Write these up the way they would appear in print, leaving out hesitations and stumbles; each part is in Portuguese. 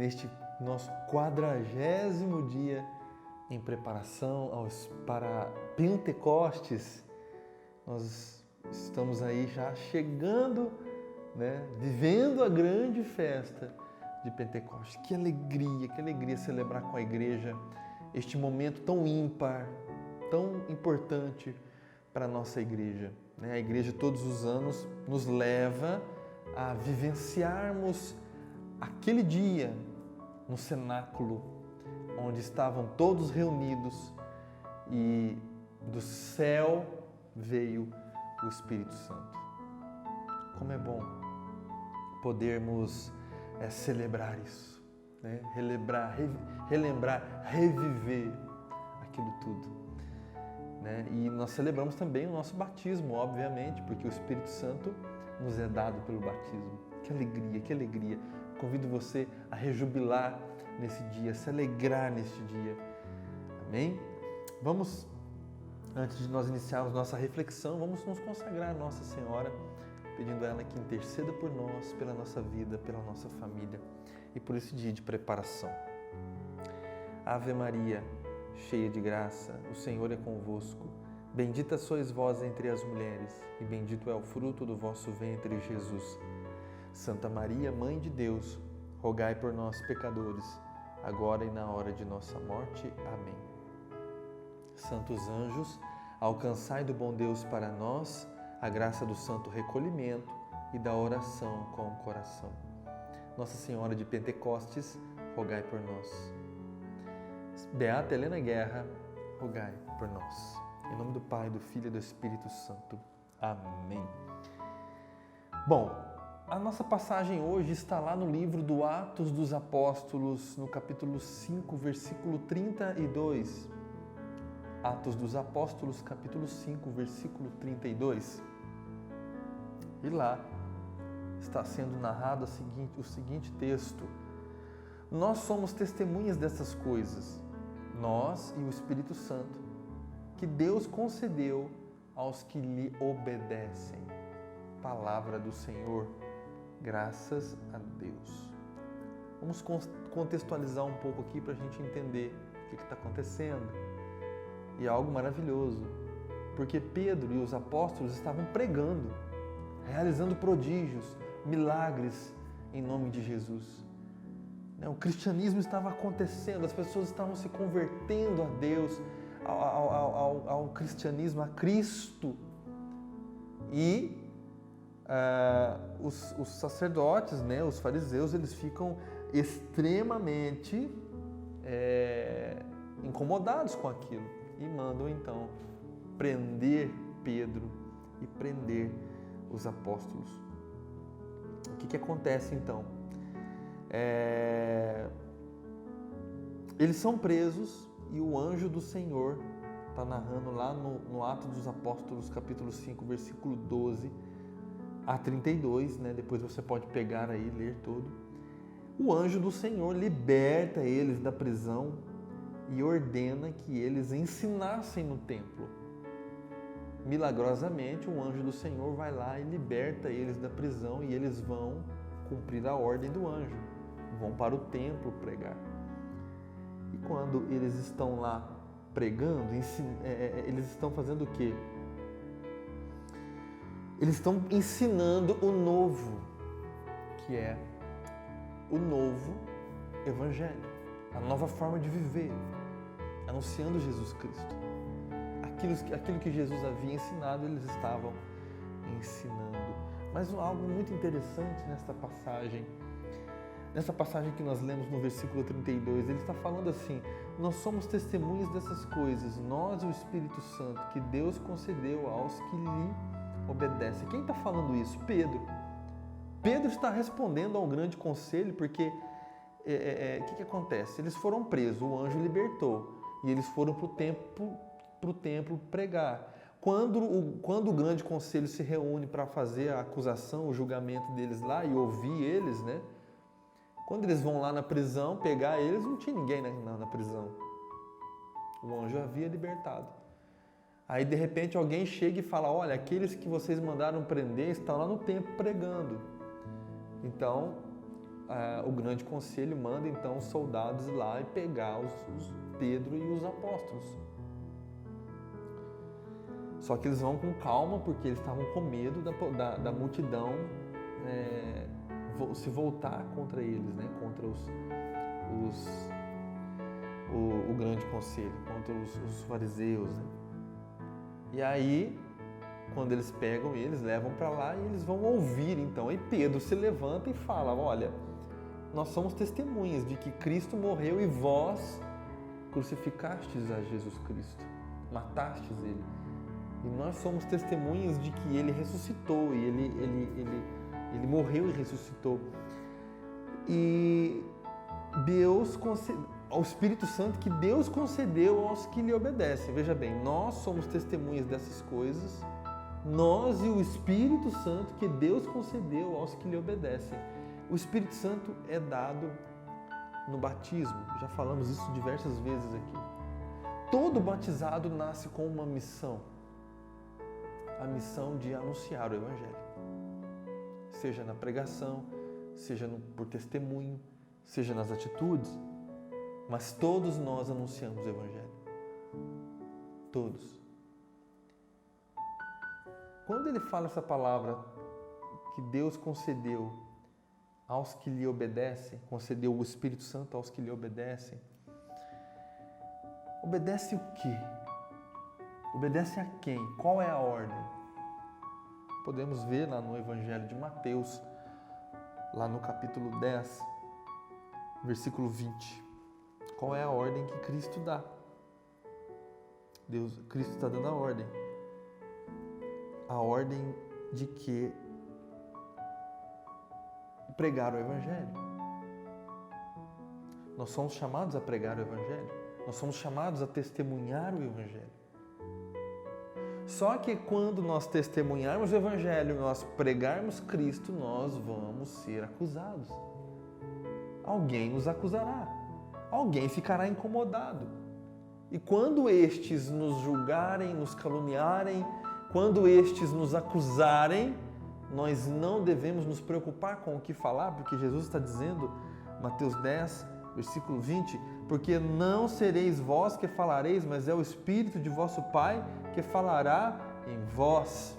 neste nosso 40º dia em preparação para Pentecostes. Nós estamos aí já chegando, né, vivendo a grande festa de Pentecostes. Que alegria celebrar com a igreja este momento tão ímpar, tão importante para a nossa igreja. A igreja todos os anos nos leva a vivenciarmos aquele dia no cenáculo, onde estavam todos reunidos e do céu veio o Espírito Santo. Como é bom podermos celebrar isso, né? relembrar, reviver aquilo tudo, né? E nós celebramos também o nosso batismo, obviamente, porque o Espírito Santo nos é dado pelo batismo. Que alegria! Convido você a rejubilar nesse dia, a se alegrar neste dia. Amém? Vamos, antes de nós iniciarmos nossa reflexão, vamos nos consagrar a Nossa Senhora, pedindo a ela que interceda por nós, pela nossa vida, pela nossa família e por esse dia de preparação. Ave Maria, cheia de graça, o Senhor é convosco. Bendita sois vós entre as mulheres, e bendito é o fruto do vosso ventre, Jesus. Santa Maria, Mãe de Deus, rogai por nós, pecadores, agora e na hora de nossa morte. Amém. Santos anjos, alcançai do bom Deus para nós a graça do santo recolhimento e da oração com o coração. Nossa Senhora de Pentecostes, rogai por nós. Beata Helena Guerra, rogai por nós. Em nome do Pai, do Filho e do Espírito Santo. Amém. Bom, a nossa passagem hoje está lá no livro do Atos dos Apóstolos, no capítulo 5, versículo 32. Atos dos Apóstolos, capítulo 5, versículo 32. E lá está sendo narrado o seguinte texto: nós somos testemunhas dessas coisas, nós e o Espírito Santo, que Deus concedeu aos que lhe obedecem. Palavra do Senhor, graças a Deus. Vamos contextualizar um pouco aqui para a gente entender o que está acontecendo. E é algo maravilhoso, porque Pedro e os apóstolos estavam pregando, realizando prodígios, milagres em nome de Jesus. O cristianismo estava acontecendo, as pessoas estavam se convertendo a Deus, ao cristianismo, a Cristo. E os sacerdotes, né, os fariseus, eles ficam extremamente incomodados com aquilo e mandam então prender Pedro e prender os apóstolos. O que acontece então? Eles são presos e o anjo do Senhor está narrando lá no Atos dos Apóstolos, capítulo 5, versículo 12 a 32, né? Depois você pode pegar aí e ler todo. O anjo do Senhor liberta eles da prisão e ordena que eles ensinassem no templo. Milagrosamente, o anjo do Senhor vai lá e liberta eles da prisão e eles vão cumprir a ordem do anjo. Vão para o templo pregar. E quando eles estão lá pregando, eles estão fazendo o quê? Eles estão ensinando o novo, que é o novo Evangelho, a nova forma de viver, anunciando Jesus Cristo. Aquilo que Jesus havia ensinado, eles estavam ensinando. Mas algo muito interessante nessa passagem que nós lemos no versículo 32, ele está falando assim: nós somos testemunhas dessas coisas, nós e o Espírito Santo, que Deus concedeu aos que lhe obedecem. Quem está falando isso? Pedro. Pedro está respondendo ao grande conselho, porque o que acontece? Eles foram presos, o anjo libertou, e eles foram para o templo pregar. Quando o grande conselho se reúne para fazer a acusação, o julgamento deles lá e ouvir eles, né? Quando eles vão lá na prisão pegar eles, não tinha ninguém na prisão. O anjo havia libertado. Aí, de repente, alguém chega e fala: olha, aqueles que vocês mandaram prender estão lá no templo pregando. Então, o grande conselho manda então os soldados ir lá e pegar os Pedro e os apóstolos. Só que eles vão com calma porque eles estavam com medo da multidão se voltar contra eles, né? Contra o grande conselho, contra os fariseus, né? E aí, quando eles pegam eles, levam para lá e eles vão ouvir então. E Pedro se levanta e fala: olha, nós somos testemunhas de que Cristo morreu e vós crucificastes a Jesus Cristo, matastes ele. E nós somos testemunhas de que ele ressuscitou, e ele morreu e ressuscitou. E Deus ao Espírito Santo que Deus concedeu aos que lhe obedecem. Veja bem, nós somos testemunhas dessas coisas, nós e o Espírito Santo que Deus concedeu aos que lhe obedecem. O Espírito Santo é dado no batismo, já falamos isso diversas vezes aqui. Todo batizado nasce com uma missão, a missão de anunciar o Evangelho, seja na pregação, seja por testemunho, seja nas atitudes, mas todos nós anunciamos o Evangelho. Todos. Quando ele fala essa palavra que Deus concedeu aos que lhe obedecem, concedeu o Espírito Santo aos que lhe obedecem, obedece o quê? Obedece a quem? Qual é a ordem? Podemos ver lá no Evangelho de Mateus, lá no capítulo 10, versículo 20. Qual é a ordem que Cristo dá? Cristo está dando a ordem. A ordem de que pregar o Evangelho. Nós somos chamados a pregar o Evangelho. Nós somos chamados a testemunhar o Evangelho. Só que quando nós testemunharmos o Evangelho, nós pregarmos Cristo, nós vamos ser acusados. Alguém nos acusará. Alguém ficará incomodado. E quando estes nos julgarem, nos caluniarem, quando estes nos acusarem, nós não devemos nos preocupar com o que falar, porque Jesus está dizendo, Mateus 10, versículo 20, porque não sereis vós que falareis, mas é o Espírito de vosso Pai que falará em vós.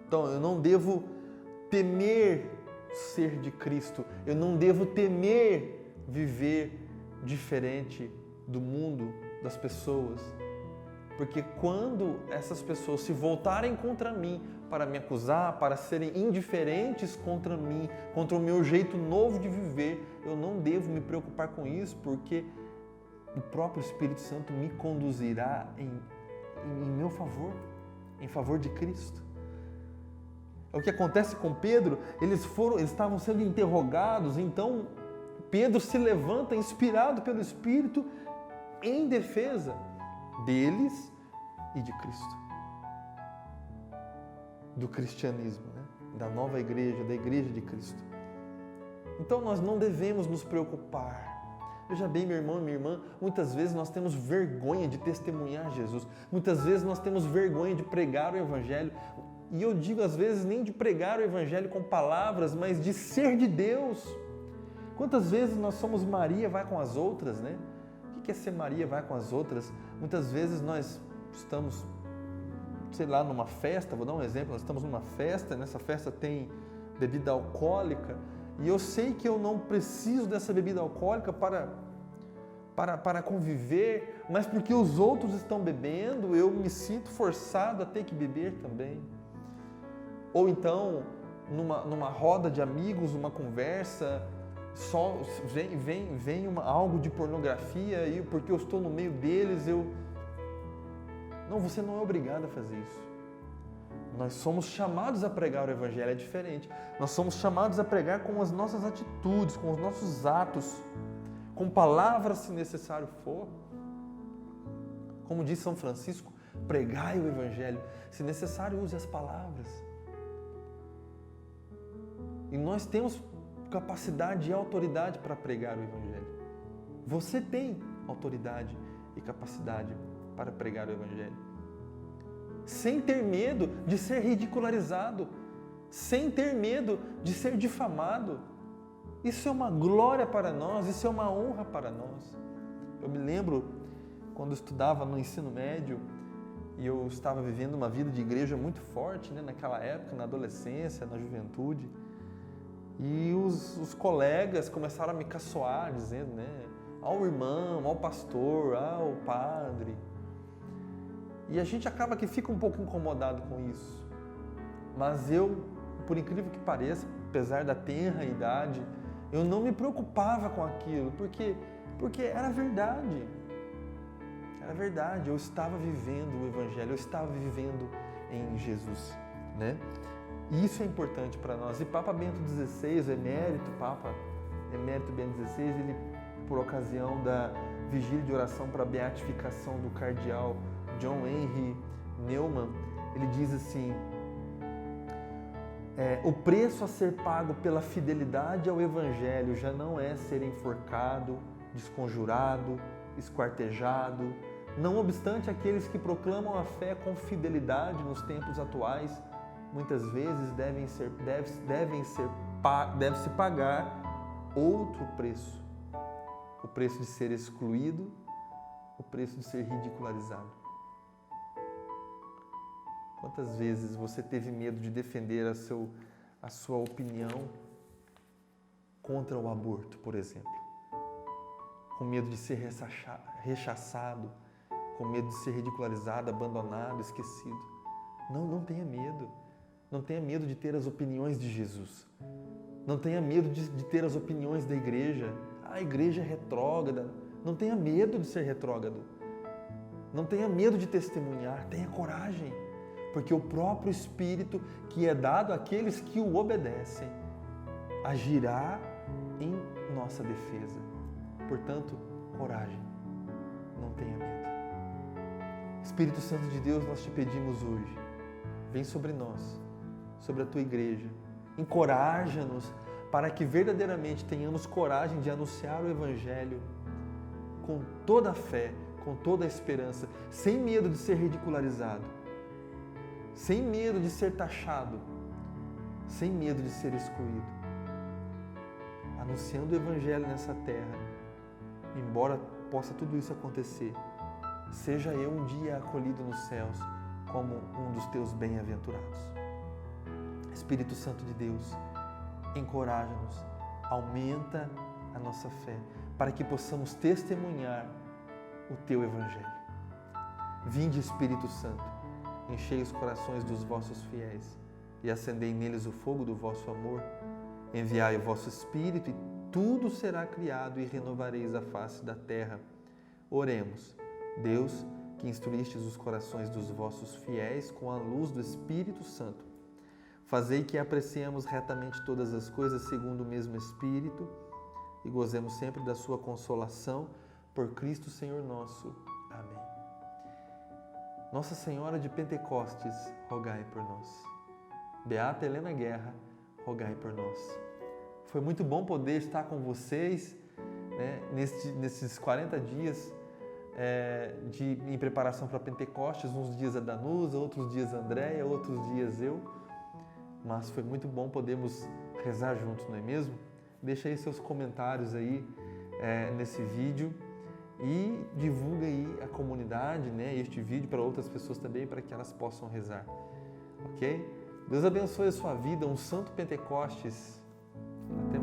Então, eu não devo temer ser de Cristo, eu não devo temer viver diferente do mundo, das pessoas, porque quando essas pessoas se voltarem contra mim para me acusar, para serem indiferentes contra mim, contra o meu jeito novo de viver, eu não devo me preocupar com isso, porque o próprio Espírito Santo me conduzirá em meu favor, em favor de Cristo. É o que acontece com Pedro. Eles estavam sendo interrogados, então Pedro se levanta inspirado pelo Espírito em defesa deles e de Cristo, do cristianismo, né? Da nova igreja, da igreja de Cristo. Então nós não devemos nos preocupar. Veja bem, meu irmão e minha irmã, muitas vezes nós temos vergonha de testemunhar Jesus, muitas vezes nós temos vergonha de pregar o Evangelho, e eu digo às vezes nem de pregar o Evangelho com palavras, mas de ser de Deus. Quantas vezes nós somos Maria vai com as outras, né? O que é ser Maria vai com as outras? Muitas vezes nós estamos, sei lá, numa festa, vou dar um exemplo, nós estamos numa festa, nessa festa tem bebida alcoólica, e eu sei que eu não preciso dessa bebida alcoólica para conviver, mas porque os outros estão bebendo, eu me sinto forçado a ter que beber também. Ou então, numa roda de amigos, uma conversa, só vem algo de pornografia e porque eu estou no meio deles, Não, você não é obrigado a fazer isso. Nós somos chamados a pregar o Evangelho, é diferente. Nós somos chamados a pregar com as nossas atitudes, com os nossos atos, com palavras se necessário for. Como diz São Francisco, pregai o Evangelho. Se necessário, use as palavras. E nós temos capacidade e autoridade para pregar o Evangelho. Você tem autoridade e capacidade para pregar o Evangelho. Sem ter medo de ser ridicularizado, sem ter medo de ser difamado. Isso é uma glória para nós, isso é uma honra para nós. Eu me lembro quando eu estudava no ensino médio e eu estava vivendo uma vida de igreja muito forte, né, naquela época, na adolescência, na juventude. E os colegas começaram a me caçoar, dizendo, né, ao irmão, ao pastor, ao padre. E a gente acaba que fica um pouco incomodado com isso. Mas eu, por incrível que pareça, apesar da tenra idade, eu não me preocupava com aquilo, porque era verdade. Era verdade, eu estava vivendo o Evangelho, eu estava vivendo em Jesus, né? E isso é importante para nós. E Papa Bento XVI, Papa Emérito Bento XVI, ele, por ocasião da vigília de oração para a beatificação do cardeal John Henry Newman, ele diz assim: o preço a ser pago pela fidelidade ao Evangelho já não é ser enforcado, desconjurado, esquartejado. Não obstante, aqueles que proclamam a fé com fidelidade nos tempos atuais, muitas vezes deve-se pagar outro preço. O preço de ser excluído, o preço de ser ridicularizado. Quantas vezes você teve medo de defender a sua opinião contra o aborto, por exemplo? Com medo de ser rechaçado, com medo de ser ridicularizado, abandonado, esquecido. Não tenha medo. Não tenha medo de ter as opiniões de Jesus. Não tenha medo de ter as opiniões da igreja. A igreja é retrógrada. Não tenha medo de ser retrógrado. Não tenha medo de testemunhar. Tenha coragem. Porque o próprio Espírito que é dado àqueles que o obedecem agirá em nossa defesa. Portanto, coragem. Não tenha medo. Espírito Santo de Deus, nós te pedimos hoje, vem sobre nós, sobre a tua igreja, encoraja-nos para que verdadeiramente tenhamos coragem de anunciar o Evangelho com toda a fé, com toda a esperança, sem medo de ser ridicularizado, sem medo de ser taxado, sem medo de ser excluído. Anunciando o Evangelho nessa terra, embora possa tudo isso acontecer, seja eu um dia acolhido nos céus como um dos teus bem-aventurados. Espírito Santo de Deus, encoraja-nos, aumenta a nossa fé, para que possamos testemunhar o teu Evangelho. Vinde, Espírito Santo, enchei os corações dos vossos fiéis e acendei neles o fogo do vosso amor. Enviai o vosso Espírito e tudo será criado e renovareis a face da terra. Oremos. Deus, que instruístes os corações dos vossos fiéis com a luz do Espírito Santo, fazei que apreciemos retamente todas as coisas segundo o mesmo Espírito e gozemos sempre da sua consolação por Cristo Senhor nosso. Amém. Nossa Senhora de Pentecostes, rogai por nós. Beata Helena Guerra, rogai por nós. Foi muito bom poder estar com vocês, né, nesses 40 dias em preparação para Pentecostes, uns dias a Danusa, outros dias a Andréia, outros dias eu. Mas foi muito bom podermos rezar juntos, não é mesmo? Deixa aí seus comentários aí nesse vídeo e divulga aí a comunidade, né, este vídeo para outras pessoas também, para que elas possam rezar, ok? Deus abençoe a sua vida, um santo Pentecostes. Até mais.